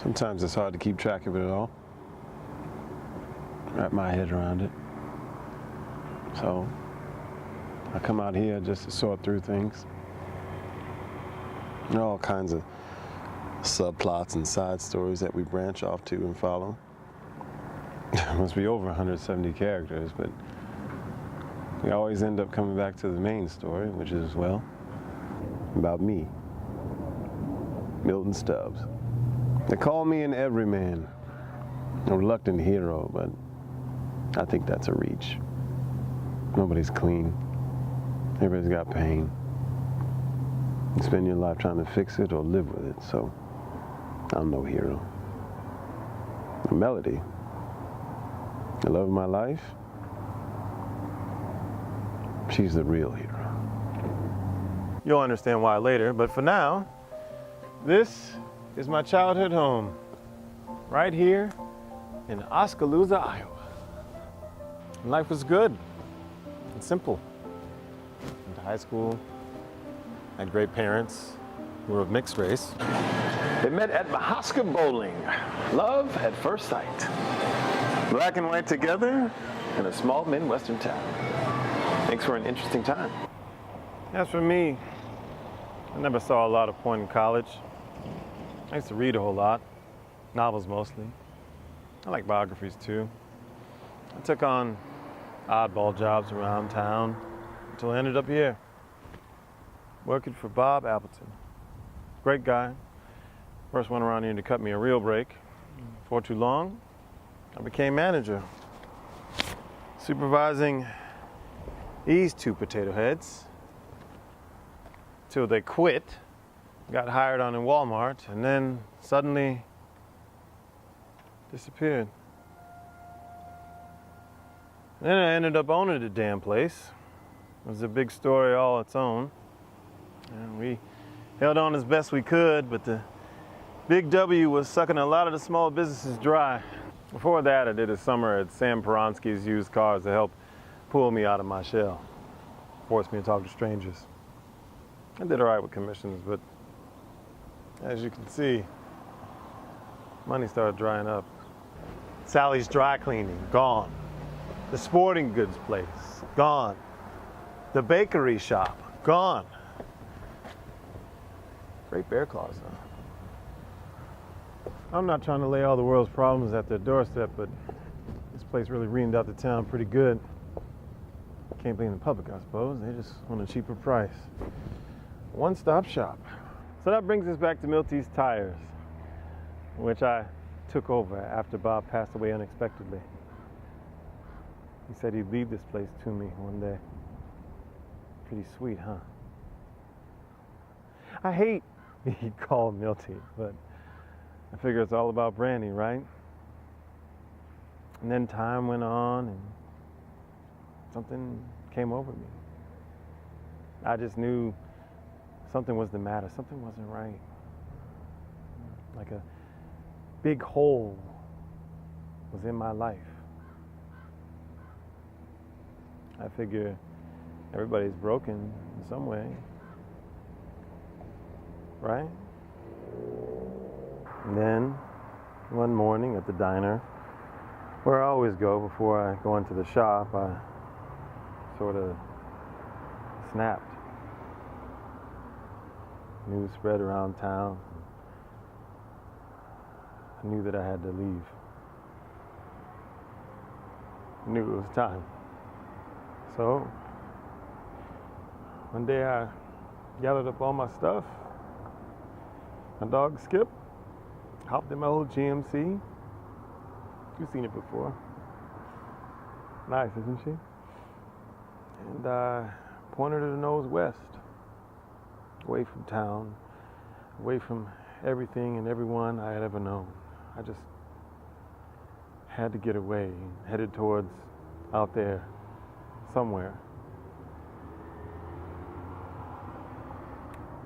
Sometimes it's hard to keep track of it all, wrap my head around it. So I come out here just to sort through things. There are all kinds of subplots and side stories that we branch off to and follow. There must be over 170 characters, but we always end up coming back to the main story, which is, well, about me, Milton Stubbs. They call me an everyman, a reluctant hero, but I think that's a reach. Nobody's clean. Everybody's got pain. You spend your life trying to fix it or live with it, so I'm no hero. The Melody, the love of my life, she's the real hero. You'll understand why later, but for now, this is my childhood home, right here in Oskaloosa, Iowa. And life was good and simple. Went to high school, had great parents who were of mixed race. They met at Mahaska Bowling. Love at first sight. Black and white together in a small Midwestern town. Makes for an interesting time. As for me, I never saw a lot of point in college. I used to read a whole lot, novels mostly. I like biographies too. I took on oddball jobs around town until I ended up here, working for Bob Appleton. Great guy. First one around here to cut me a real break. Before too long, I became manager, supervising these two potato heads till they quit, got hired on in Walmart, and then suddenly disappeared. Then I ended up owning the damn place. It was a big story all its own. And we held on as best we could, but the Big W was sucking a lot of the small businesses dry. Before that, I did a summer at Sam Peronsky's used cars to help pull me out of my shell, forced me to talk to strangers. I did all right with commissions, but as you can see, money started drying up. Sally's Dry Cleaning, gone. The sporting goods place, gone. The bakery shop, gone. Great bear claws, though. I'm not trying to lay all the world's problems at their doorstep, but this place really reamed out the town pretty good. Can't blame the public, I suppose. They just want a cheaper price. One-stop shop. So that brings us back to Milty's Tires, which I took over after Bob passed away unexpectedly. He said he'd leave this place to me one day. Pretty sweet, huh? I hate being called Milty, but I figure it's all about branding, right? And then time went on and something came over me. I just knew something was the matter. Something wasn't right. Like a big hole was in my life. I figure everybody's broken in some way, right? And then one morning at the diner, where I always go before I go into the shop, I sort of snapped. News spread around town. I knew that I had to leave. I knew it was time. So one day I gathered up all my stuff, my dog Skip, hopped in my old GMC. You've seen it before. Nice, isn't she? And I pointed her nose west, away from town, away from everything and everyone I had ever known. I just had to get away, headed towards out there somewhere.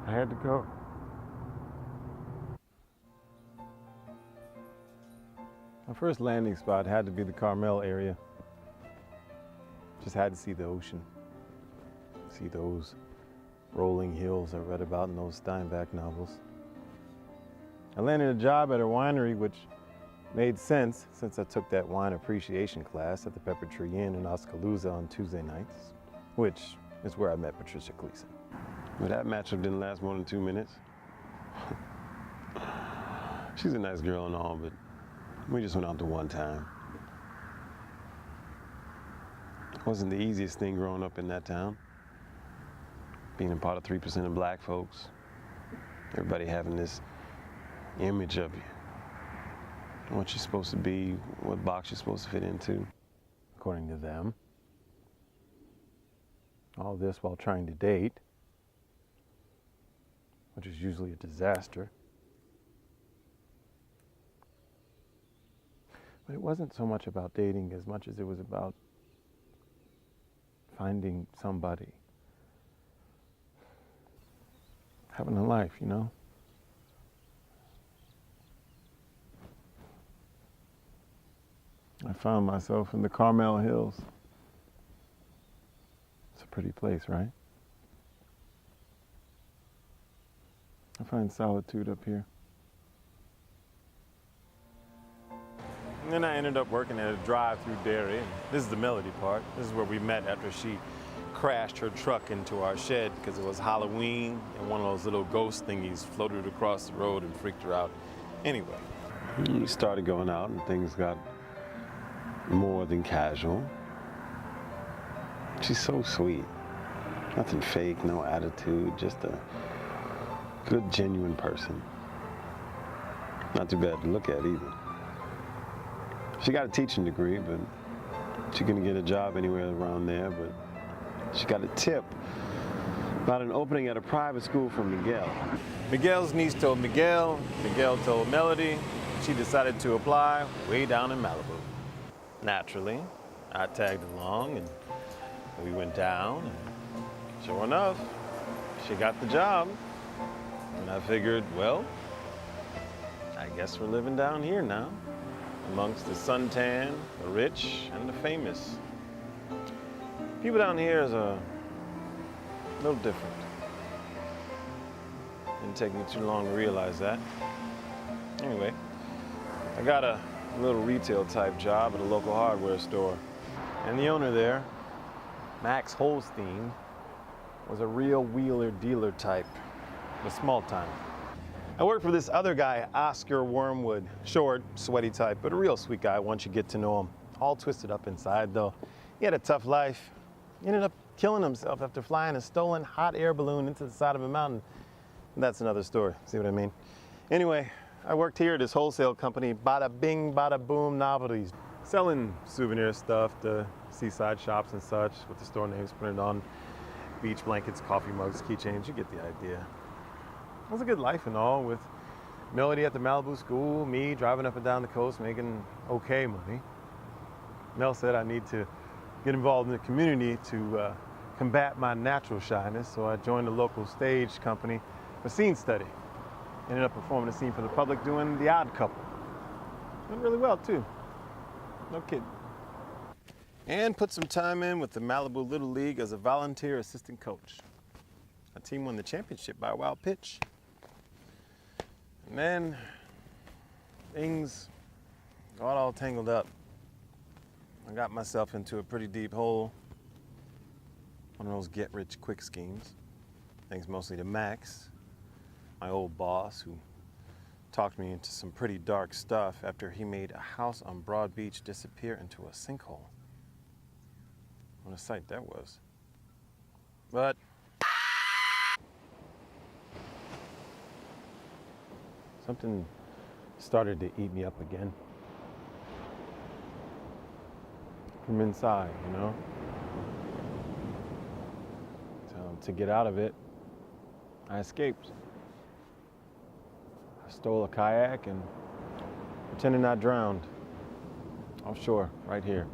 I had to go. My first landing spot had to be the Carmel area. Just had to see the ocean, see those rolling hills I read about in those Steinbeck novels. I landed a job at a winery, which made sense since I took that wine appreciation class at the Pepper Tree Inn in Oskaloosa on Tuesday nights, which is where I met Patricia Gleason. But that matchup didn't last more than 2 minutes. She's a nice girl and all, but we just went out the one time. It wasn't the easiest thing growing up in that town. Being a part of 3% of black folks. Everybody having this image of you. What you're supposed to be, what box you're supposed to fit into, according to them. All this while trying to date, which is usually a disaster. But it wasn't so much about dating as much as it was about finding somebody. Having a life, you know? I found myself in the Carmel Hills. It's a pretty place, right? I find solitude up here. And then I ended up working at a drive-through dairy. And this is the melody part. This is where we met after she crashed her truck into our shed because it was Halloween and one of those little ghost thingies floated across the road and freaked her out. Anyway, we started going out and things got more than casual. She's so sweet. Nothing fake, no attitude, just a good, genuine person. Not too bad to look at either. She got a teaching degree, but she couldn't get a job anywhere around there, but she got a tip about an opening at a private school from Miguel. Miguel's niece told Miguel, Miguel told Melody. She decided to apply way down in Malibu. Naturally, I tagged along and we went down, and sure enough, she got the job. And I figured, well, I guess we're living down here now, amongst the suntan, the rich, and the famous. People down here is a little different. Didn't take me too long to realize that. Anyway, I got a little retail type job at a local hardware store. And the owner there, Max Holstein, was a real wheeler dealer type, but small time. I worked for this other guy, Oscar Wormwood, short, sweaty type, but a real sweet guy once you get to know him. All twisted up inside though. He had a tough life. He ended up killing himself after flying a stolen hot air balloon into the side of a mountain. That's another story, see what I mean? Anyway, I worked here at this wholesale company, Bada Bing, Bada Boom Novelties, selling souvenir stuff to seaside shops and such with the store names printed on beach blankets, coffee mugs, keychains, you get the idea. It was a good life and all, with Melody at the Malibu school, me driving up and down the coast making okay money. Mel said I need to get involved in the community to combat my natural shyness, so I joined a local stage company for scene study. Ended up performing a scene for the public doing The Odd Couple. Went really well too, no kidding. And put some time in with the Malibu Little League as a volunteer assistant coach. My team won the championship by a wild pitch. And then things got all tangled up. I got myself into a pretty deep hole. One of those get-rich-quick schemes. Thanks mostly to Max, my old boss, who talked me into some pretty dark stuff after he made a house on Broad Beach disappear into a sinkhole. What a sight that was. But something started to eat me up again. From inside, you know? So to get out of it, I escaped. I stole a kayak and pretended I drowned. Offshore, right here.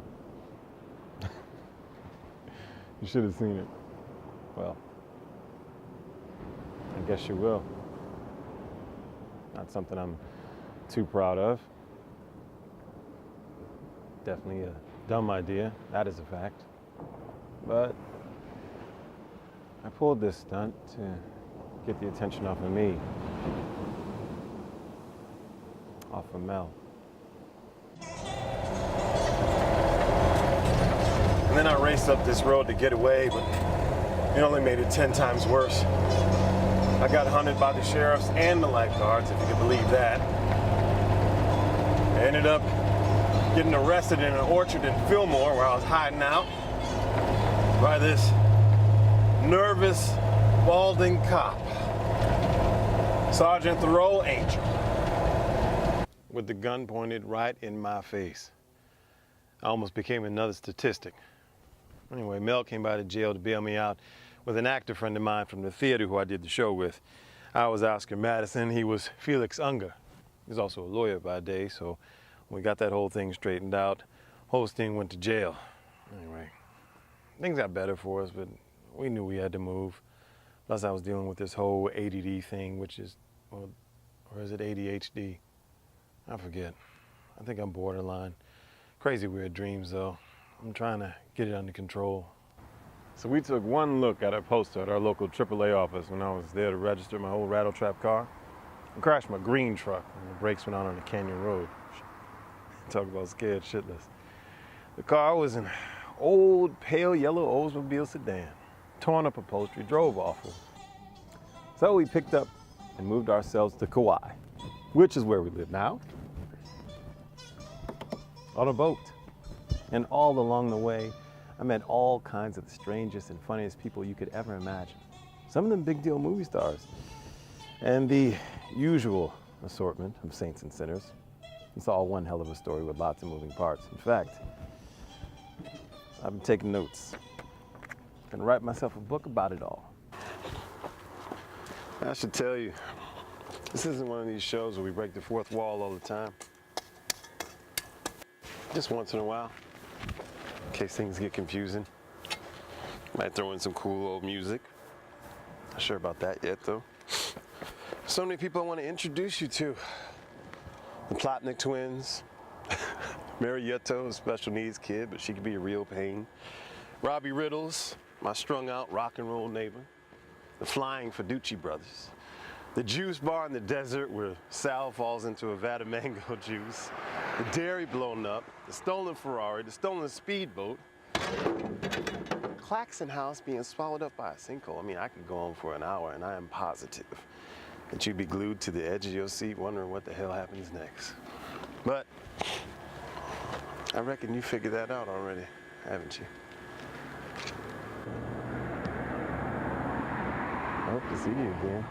You should have seen it. Well, I guess you will. Not something I'm too proud of. Definitely a dumb idea, that is a fact. But I pulled this stunt to get the attention off of me. for Mel. And then I raced up this road to get away, but it only made it 10 times worse. I got hunted by the sheriffs and the lifeguards, if you can believe that. I ended up getting arrested in an orchard in Fillmore where I was hiding out by this nervous, balding cop, Sergeant Thoreau Angel, with the gun pointed right in my face. I almost became another statistic. Anyway, Mel came by the jail to bail me out with an actor friend of mine from the theater who I did the show with. I was Oscar Madison, he was Felix Unger. He was also a lawyer by day, so when we got that whole thing straightened out, Holstein went to jail. Anyway, things got better for us, but we knew we had to move. Plus I was dealing with this whole ADD thing, which is, well, or is it ADHD? I forget. I think I'm borderline. Crazy weird dreams though. I'm trying to get it under control. So we took one look at a poster at our local AAA office when I was there to register my old rattletrap car. I crashed my green truck and the brakes went out on a canyon road. Talk about scared shitless. The car was an old pale yellow Oldsmobile sedan, torn up upholstery, drove awful. So we picked up and moved ourselves to Kauai, which is where we live now, on a boat. And all along the way, I met all kinds of the strangest and funniest people you could ever imagine. Some of them big deal movie stars. And the usual assortment of saints and sinners. It's all one hell of a story with lots of moving parts. In fact, I've been taking notes. I'm gonna write myself a book about it all. I should tell you, this isn't one of these shows where we break the fourth wall all the time. Just once in a while. In case things get confusing. Might throw in some cool old music. Not sure about that yet though. So many people I want to introduce you to. The Plotnick twins. Marietta, a special needs kid, but she could be a real pain. Robbie Riddles, my strung out rock and roll neighbor. The Flying Fiducci brothers. The juice bar in the desert where Sal falls into a vat of mango juice. The dairy blown up, the stolen Ferrari, the stolen speedboat. Claxon House being swallowed up by a sinkhole. I mean, I could go on for an hour and I am positive that you'd be glued to the edge of your seat wondering what the hell happens next. But I reckon you figured that out already, haven't you? I hope to see you again.